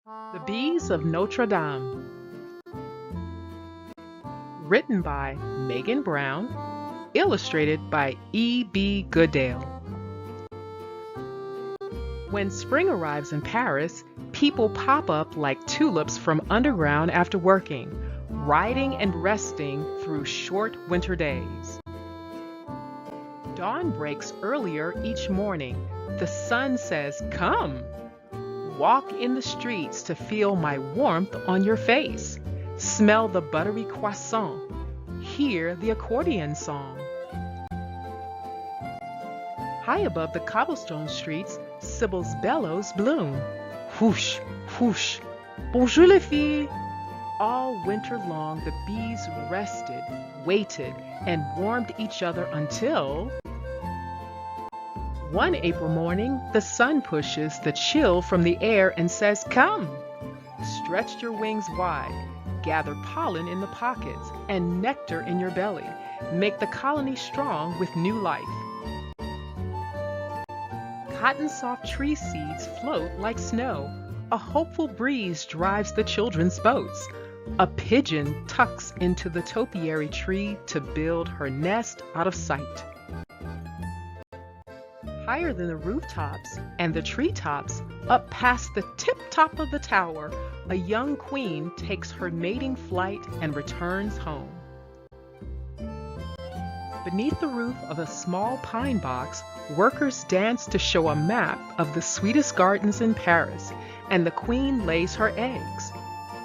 The Bees of Notre Dame, written by Megan Brown, illustrated by E.B. Goodale. When spring arrives in Paris, people pop up like tulips from underground after working, riding and resting through short winter days. Dawn breaks earlier each morning. The sun says, "Come." Walk in the streets to feel my warmth on your face. Smell the buttery croissant. Hear the accordion song. High above the cobblestone streets, Sybil's bellows bloom. Whoosh, whoosh. Bonjour les filles. All winter long the bees rested, waited, and warmed each other until one April morning, the sun pushes the chill from the air and says, "Come." Stretch your wings wide, gather pollen in the pockets and nectar in your belly. Make the colony strong with new life. Cotton-soft tree seeds float like snow. A hopeful breeze drives the children's boats. A pigeon tucks into the topiary tree to build her nest out of sight. Higher than the rooftops and the treetops, up past the tip-top of the tower, a young queen takes her mating flight and returns home. Beneath the roof of a small pine box, workers dance to show a map of the sweetest gardens in Paris, and the queen lays her eggs,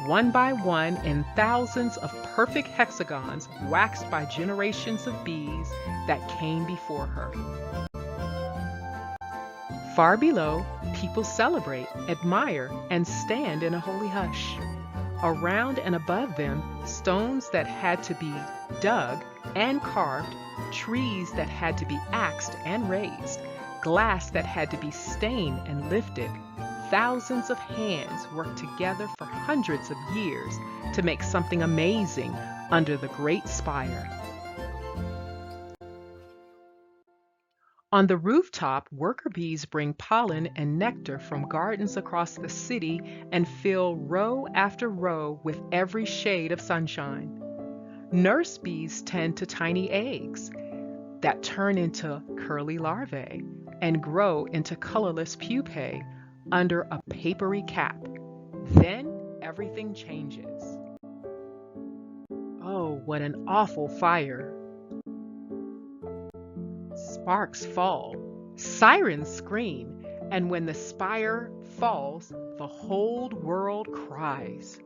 one by one in thousands of perfect hexagons waxed by generations of bees that came before her. Far below, people celebrate, admire, and stand in a holy hush. Around and above them, stones that had to be dug and carved, trees that had to be axed and raised, glass that had to be stained and lifted. Thousands of hands worked together for hundreds of years to make something amazing under the great spire. On the rooftop, worker bees bring pollen and nectar from gardens across the city and fill row after row with every shade of sunshine. Nurse bees tend to tiny eggs that turn into curly larvae and grow into colorless pupae under a papery cap. Then everything changes. Oh, what an awful fire! Sparks fall, sirens scream, and when the spire falls, the whole world cries.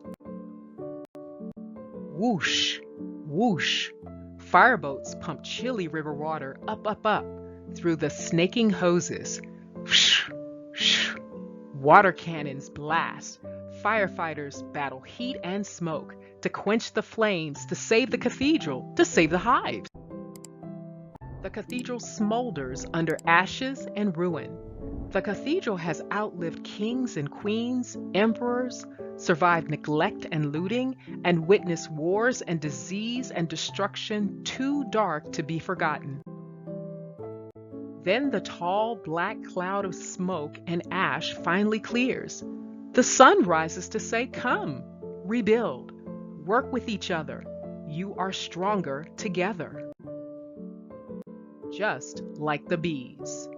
Whoosh, whoosh. Fireboats pump chilly river water up, up, up through the snaking hoses. Whoosh, whoosh. Water cannons blast. Firefighters battle heat and smoke to quench the flames, to save the cathedral, to save the hives. The cathedral smolders under ashes and ruin. The cathedral has outlived kings and queens, emperors, survived neglect and looting, and witnessed wars and disease and destruction too dark to be forgotten. Then the tall black cloud of smoke and ash finally clears. The sun rises to say, "Come, rebuild, work with each other. You are stronger together." Just like the bees.